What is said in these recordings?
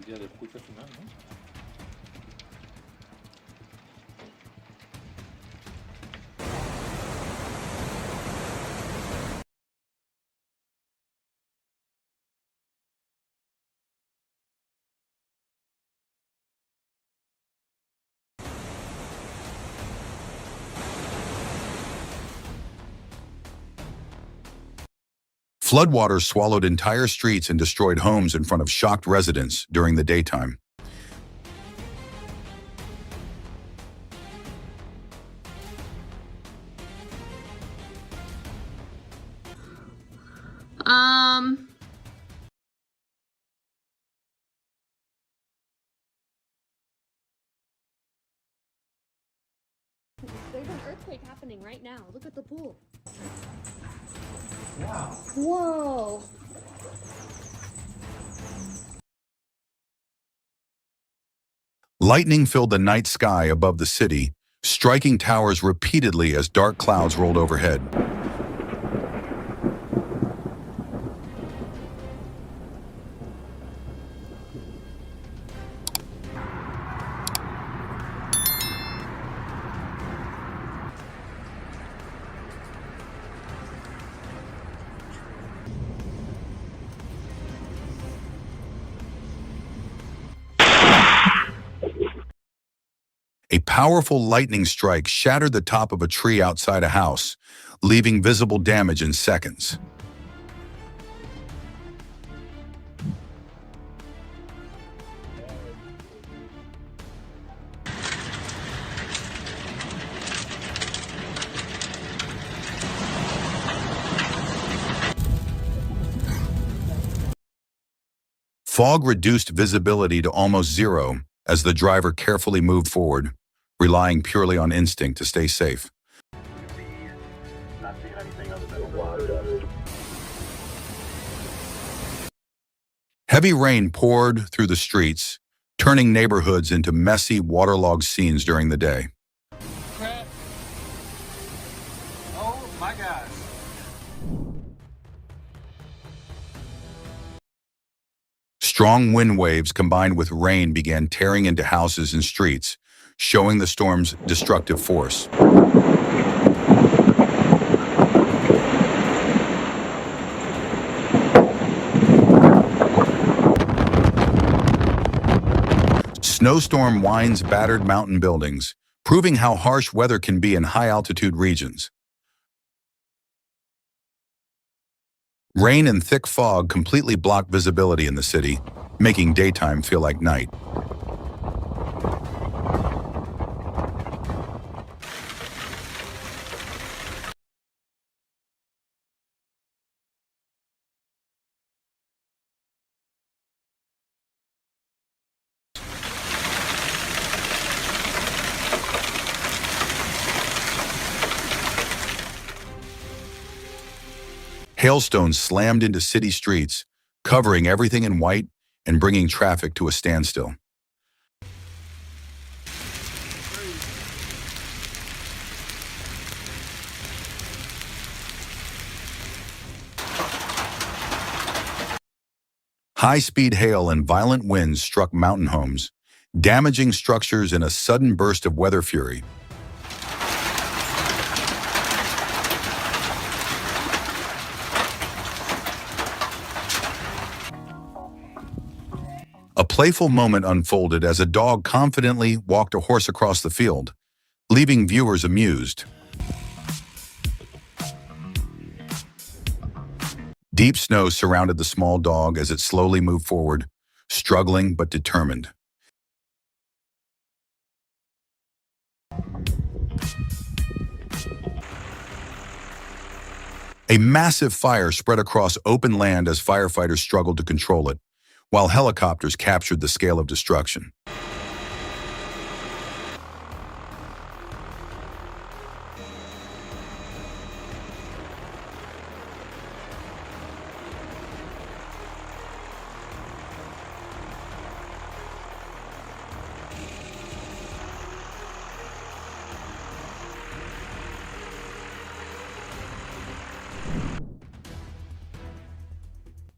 el día del juicio final, ¿no? Floodwaters swallowed entire streets and destroyed homes in front of shocked residents during the daytime. There's an earthquake happening right now. Look at the pool. Wow. Whoa. Lightning filled the night sky above the city, striking towers repeatedly as dark clouds rolled overhead. A powerful lightning strike shattered the top of a tree outside a house, leaving visible damage in seconds. Fog reduced visibility to almost zero as the driver carefully moved forward, relying purely on instinct to stay safe. Heavy rain poured through the streets, turning neighborhoods into messy, waterlogged scenes during the day. Crap. Oh my gosh. Strong wind waves combined with rain began tearing into houses and streets, showing the storm's destructive force. Snowstorm winds battered mountain buildings, proving how harsh weather can be in high-altitude regions. Rain and thick fog completely blocked visibility in the city, making daytime feel like night. Hailstones slammed into city streets, covering everything in white and bringing traffic to a standstill. High-speed hail and violent winds struck mountain homes, damaging structures in a sudden burst of weather fury. A playful moment unfolded as a dog confidently walked a horse across the field, leaving viewers amused. Deep snow surrounded the small dog as it slowly moved forward, struggling but determined. A massive fire spread across open land as firefighters struggled to control it, while helicopters captured the scale of destruction.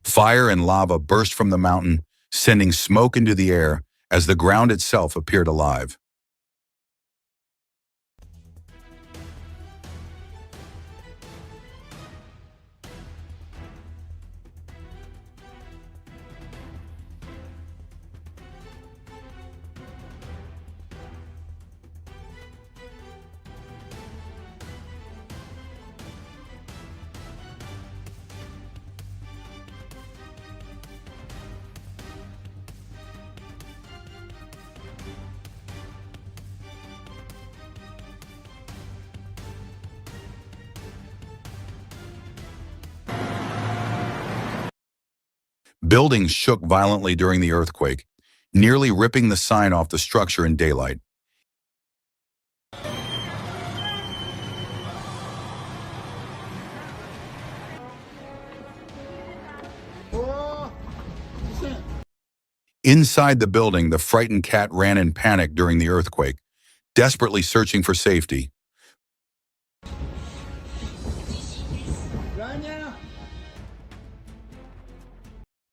Fire and lava burst from the mountain, sending smoke into the air as the ground itself appeared alive. Buildings shook violently during the earthquake, nearly ripping the sign off the structure in daylight. Inside the building, the frightened cat ran in panic during the earthquake, desperately searching for safety.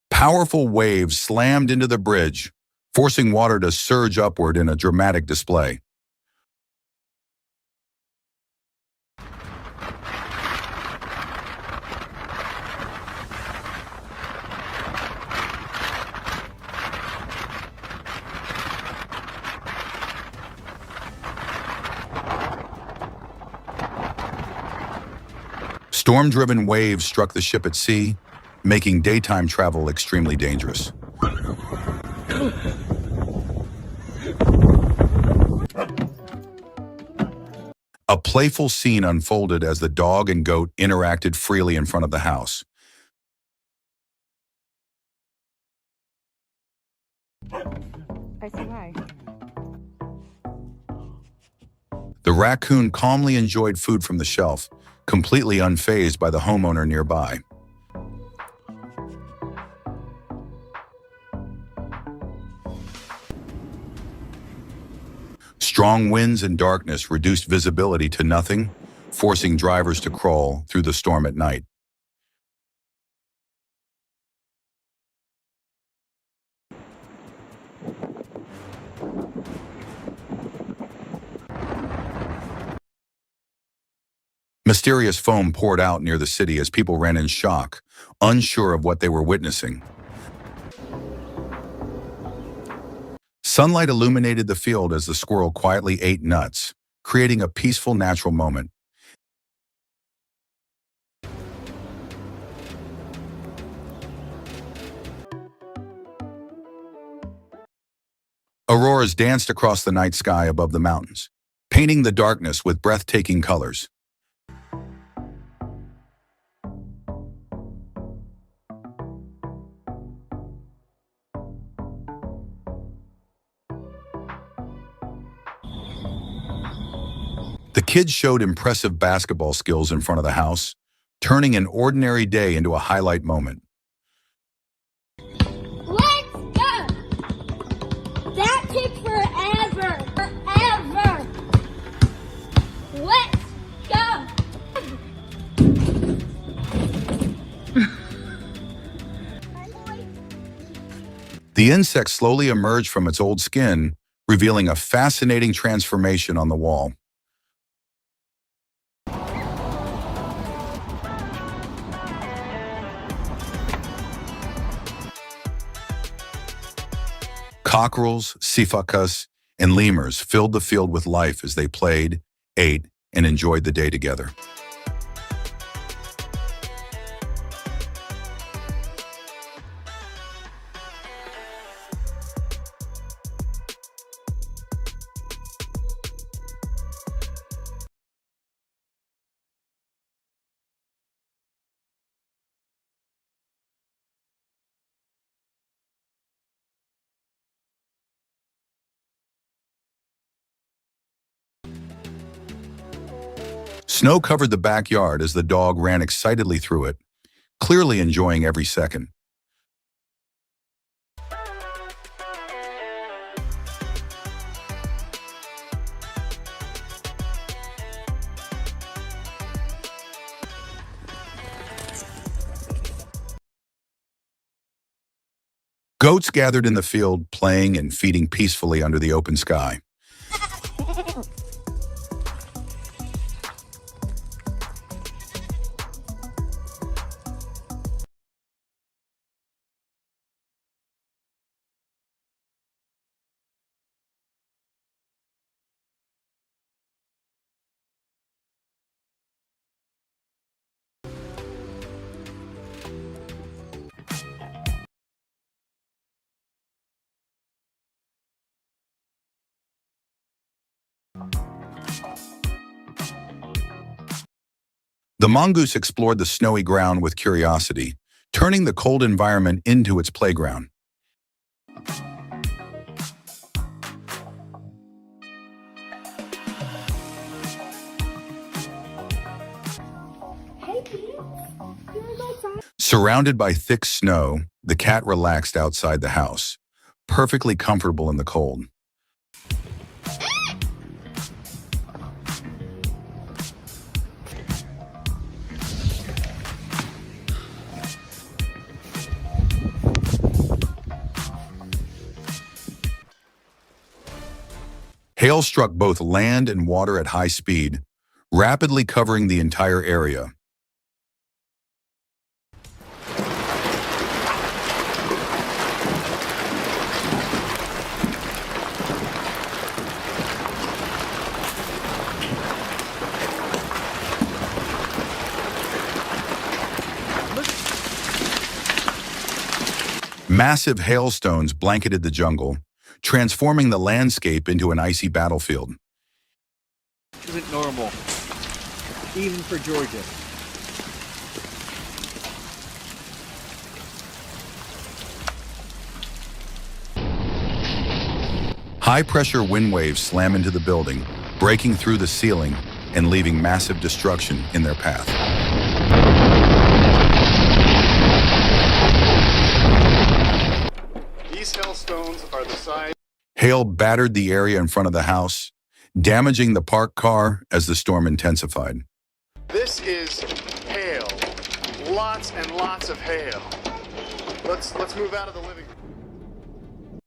Powerful waves slammed into the bridge, forcing water to surge upward in a dramatic display. Storm-driven waves struck the ship at sea, making daytime travel extremely dangerous. A playful scene unfolded as the dog and goat interacted freely in front of the house. I see why. The raccoon calmly enjoyed food from the shelf, completely unfazed by the homeowner nearby. Strong winds and darkness reduced visibility to nothing, forcing drivers to crawl through the storm at night. Mysterious foam poured out near the city as people ran in shock, unsure of what they were witnessing. Sunlight illuminated the field as the squirrel quietly ate nuts, creating a peaceful natural moment. Auroras danced across the night sky above the mountains, painting the darkness with breathtaking colors. The kids showed impressive basketball skills in front of the house, turning an ordinary day into a highlight moment. Let's go! That took forever! Forever! Let's go! The insect slowly emerged from its old skin, revealing a fascinating transformation on the wall. Cockerels, sifacas, and lemurs filled the field with life as they played, ate, and enjoyed the day together. Snow covered the backyard as the dog ran excitedly through it, clearly enjoying every second. Goats gathered in the field, playing and feeding peacefully under the open sky. The mongoose explored the snowy ground with curiosity, turning the cold environment into its playground. Hey, kids. You wanna go outside? Surrounded by thick snow, the cat relaxed outside the house, perfectly comfortable in the cold. Hail struck both land and water at high speed, rapidly covering the entire area. Massive hailstones blanketed the jungle, transforming the landscape into an icy battlefield. Isn't normal, even for Georgia. High-pressure wind waves slam into the building, breaking through the ceiling and leaving massive destruction in their path. These hailstones are the size. Hail battered the area in front of the house, damaging the parked car as the storm intensified. This is hail. Lots and lots of hail. Let's move out of the living room.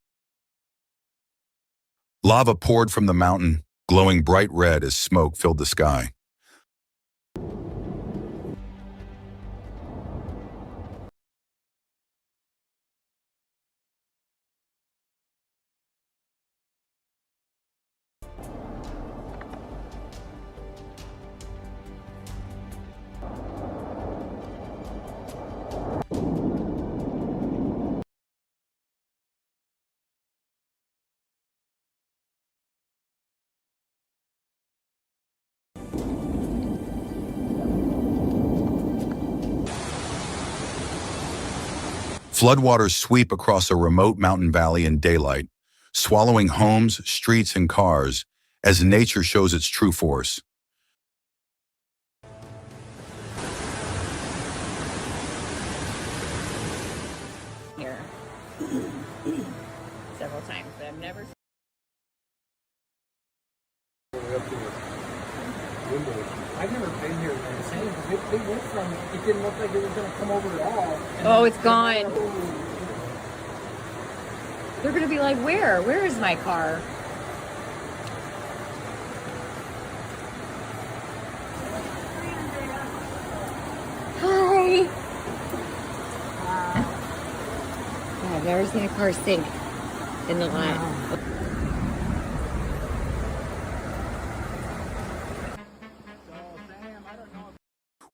Lava poured from the mountain, glowing bright red as smoke filled the sky. Floodwaters sweep across a remote mountain valley in daylight, swallowing homes, streets, and cars as nature shows its true force. Here. Several times, but I've never. I've never been here when the same. It went from, it didn't look like it was going to come over at all. Oh, it's gone. They're gonna be like, where? Where is my car? Hi. Yeah, I've never seen a car sink in the line.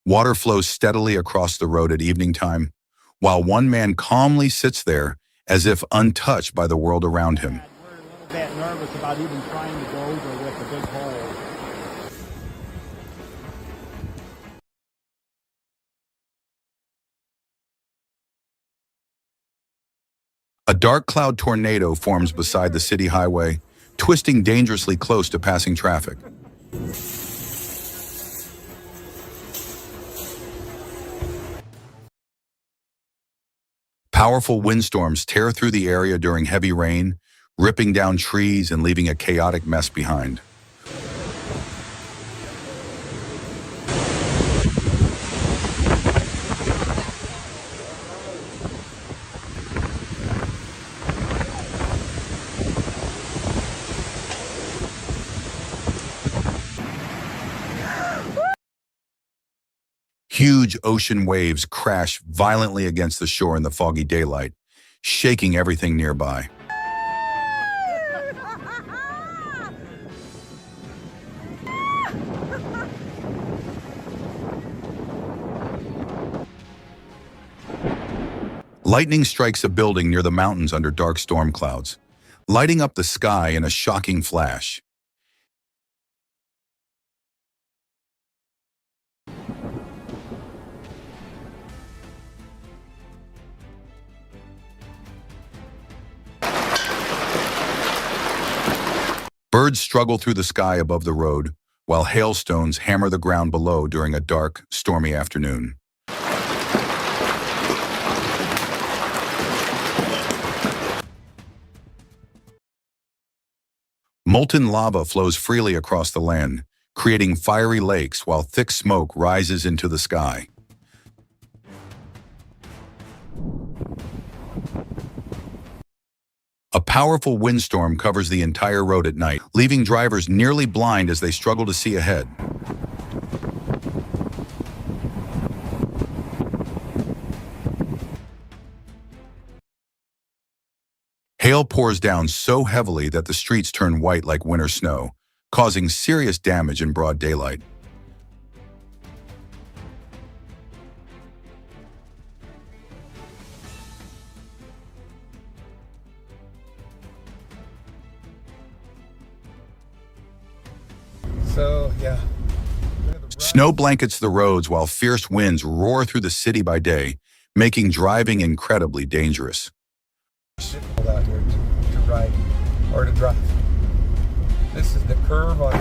Water flows steadily across the road at evening time, while one man calmly sits there as if untouched by the world around him. We're a little bit nervous about even trying to go over with a big hole. A dark cloud tornado forms beside the city highway, twisting dangerously close to passing traffic. Powerful windstorms tear through the area during heavy rain, ripping down trees and leaving a chaotic mess behind. Huge ocean waves crash violently against the shore in the foggy daylight, shaking everything nearby. Lightning strikes a building near the mountains under dark storm clouds, lighting up the sky in a shocking flash. Birds struggle through the sky above the road, while hailstones hammer the ground below during a dark, stormy afternoon. Molten lava flows freely across the land, creating fiery lakes while thick smoke rises into the sky. A powerful windstorm covers the entire road at night, leaving drivers nearly blind as they struggle to see ahead. Hail pours down so heavily that the streets turn white like winter snow, causing serious damage in broad daylight. So, yeah. Snow blankets the roads while fierce winds roar through the city by day, making driving incredibly dangerous. Out here to ride or to drive. This is the curve on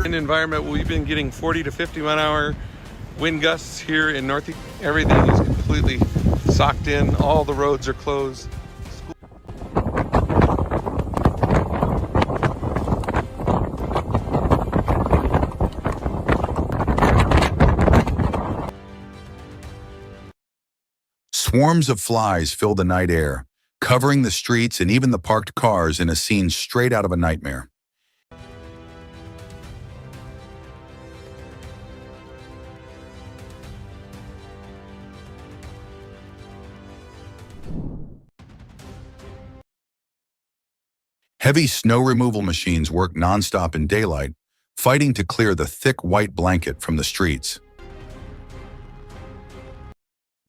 An environment where we've been getting 40 to 50 mile an hour wind gusts here in Northeast. Everything is completely socked in. All the roads are closed. Swarms of flies fill the night air, covering the streets and even the parked cars in a scene straight out of a nightmare. Heavy snow removal machines work nonstop in daylight, fighting to clear the thick white blanket from the streets.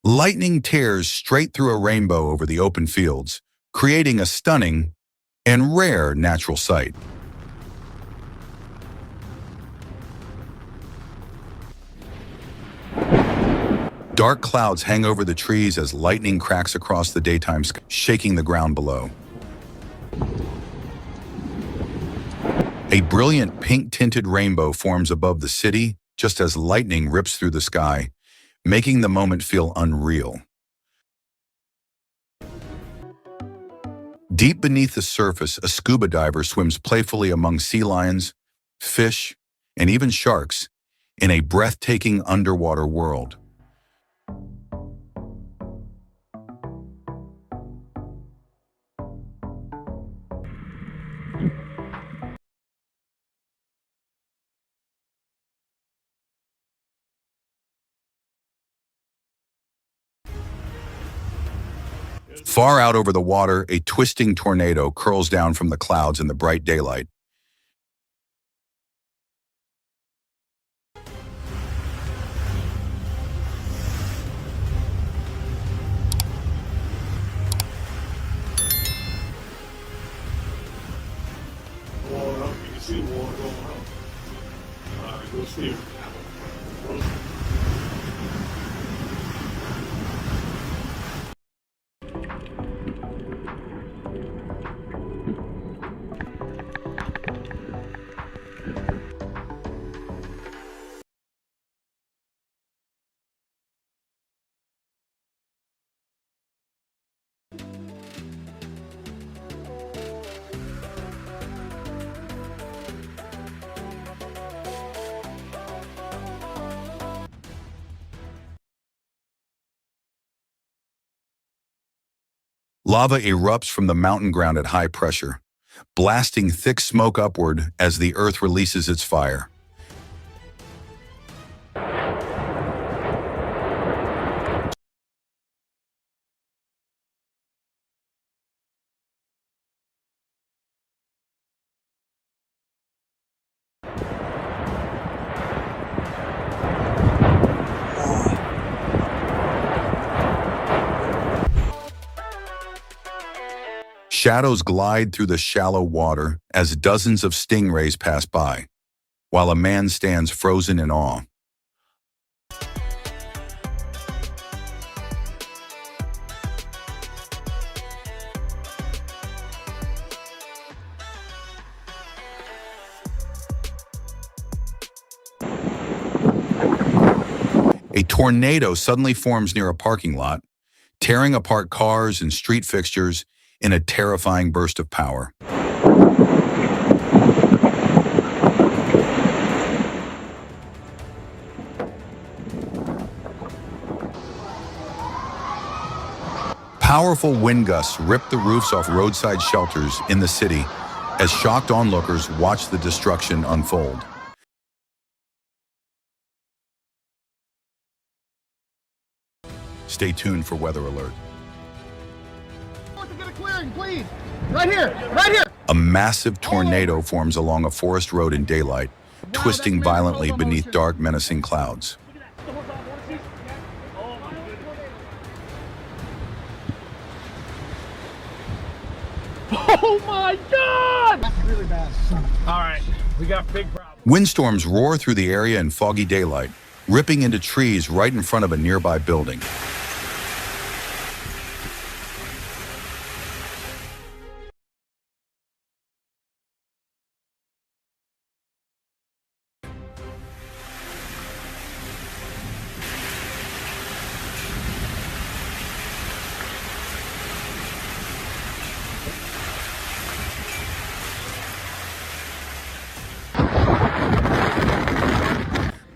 Lightning tears straight through a rainbow over the open fields, creating a stunning and rare natural sight. Dark clouds hang over the trees as lightning cracks across the daytime sky, shaking the ground below. A brilliant pink-tinted rainbow forms above the city just as lightning rips through the sky, making the moment feel unreal. Deep beneath the surface, a scuba diver swims playfully among sea lions, fish, and even sharks in a breathtaking underwater world. Far out over the water, a twisting tornado curls down from the clouds in the bright daylight. Water up, you can see the water going up. Go see it. Lava erupts from the mountain ground at high pressure, blasting thick smoke upward as the earth releases its fire. Shadows glide through the shallow water as dozens of stingrays pass by, while a man stands frozen in awe. A tornado suddenly forms near a parking lot, tearing apart cars and street fixtures in a terrifying burst of power. Powerful wind gusts rip the roofs off roadside shelters in the city as shocked onlookers watch the destruction unfold. Stay tuned for weather alert. Get a clearing, please. Right here, right here. A massive tornado forms along a forest road in daylight, twisting violently beneath dark, menacing clouds. Oh my God! That's really bad. All right, we got big problems. Windstorms roar through the area in foggy daylight, ripping into trees right in front of a nearby building.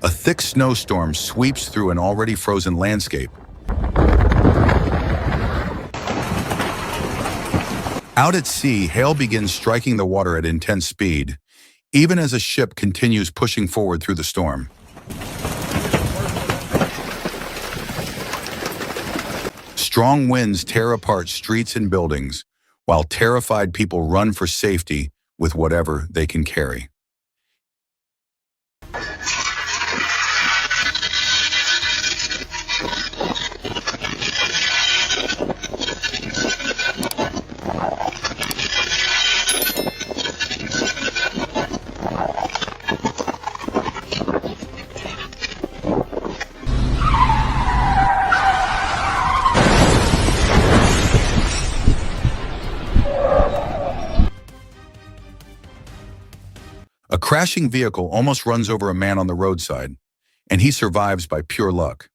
A thick snowstorm sweeps through an already frozen landscape. Out at sea, hail begins striking the water at intense speed, even as a ship continues pushing forward through the storm. Strong winds tear apart streets and buildings, while terrified people run for safety with whatever they can carry. A crashing vehicle almost runs over a man on the roadside, and he survives by pure luck.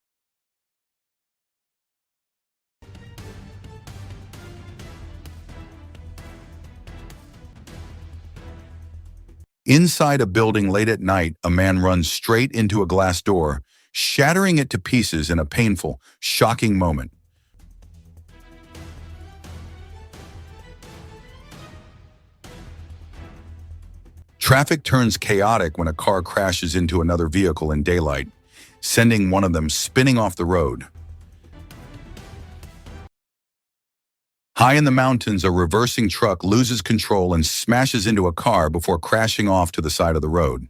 Inside a building late at night, a man runs straight into a glass door, shattering it to pieces in a painful, shocking moment. Traffic turns chaotic when a car crashes into another vehicle in daylight, sending one of them spinning off the road. High in the mountains, a reversing truck loses control and smashes into a car before crashing off to the side of the road.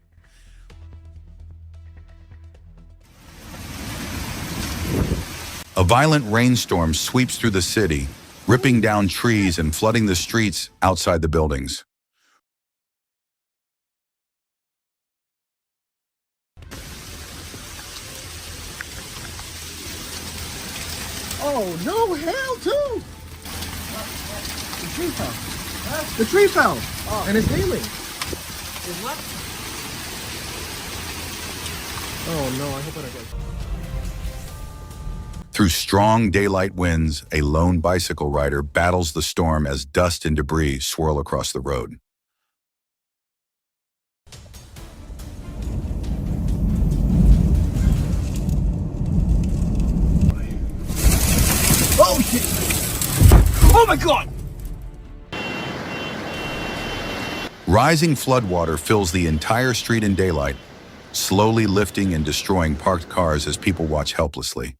A violent rainstorm sweeps through the city, ripping down trees and flooding the streets outside the buildings. Oh no, hell too! The tree fell. The tree fell. Oh. And it's hailing. What? Oh no, I hope I don't get. Through strong daylight winds, a lone bicycle rider battles the storm as dust and debris swirl across the road. Oh shit! Oh my God! Rising floodwater fills the entire street in daylight, slowly lifting and destroying parked cars as people watch helplessly.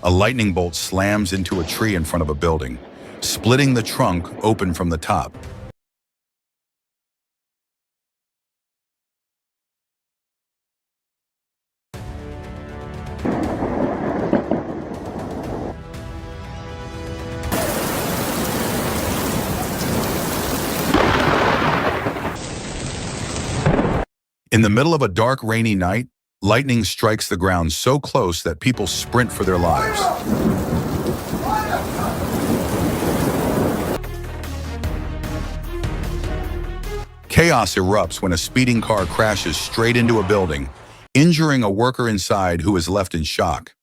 A lightning bolt slams into a tree in front of a building, splitting the trunk open from the top. In the middle of a dark, rainy night, lightning strikes the ground so close that people sprint for their lives. Chaos erupts when a speeding car crashes straight into a building, injuring a worker inside who is left in shock.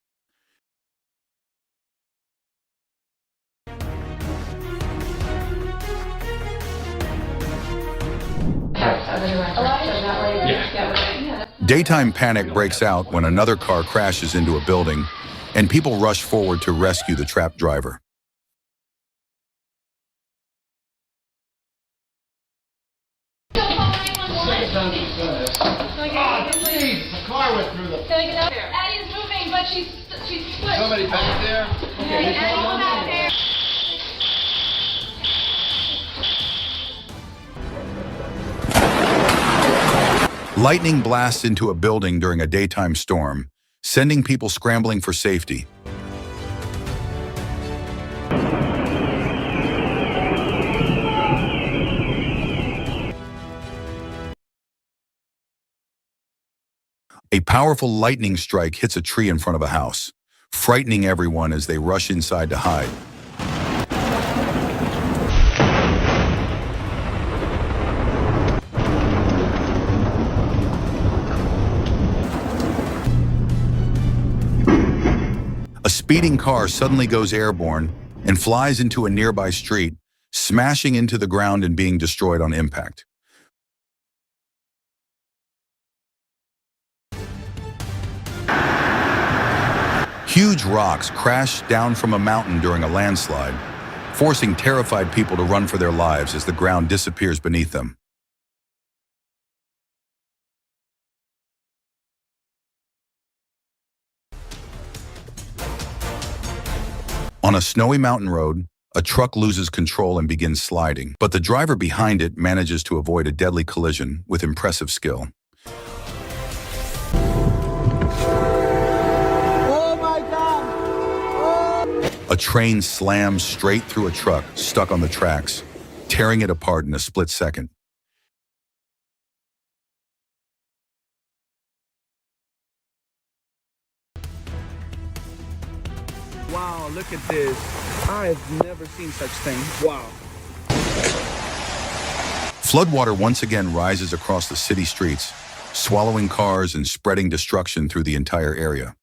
Daytime panic breaks out when another car crashes into a building, and people rush forward to rescue the trapped driver. The car went through the... Addie's moving, but she's split. Somebody back there? Okay, Addie's back there. Lightning blasts into a building during a daytime storm, sending people scrambling for safety. A powerful lightning strike hits a tree in front of a house, frightening everyone as they rush inside to hide. A speeding car suddenly goes airborne and flies into a nearby street, smashing into the ground and being destroyed on impact. Huge rocks crash down from a mountain during a landslide, forcing terrified people to run for their lives as the ground disappears beneath them. On a snowy mountain road, a truck loses control and begins sliding, but the driver behind it manages to avoid a deadly collision with impressive skill. A train slams straight through a truck stuck on the tracks, tearing it apart in a split second. Wow, look at this. I've never seen such thing. Wow. Floodwater once again rises across the city streets, swallowing cars and spreading destruction through the entire area.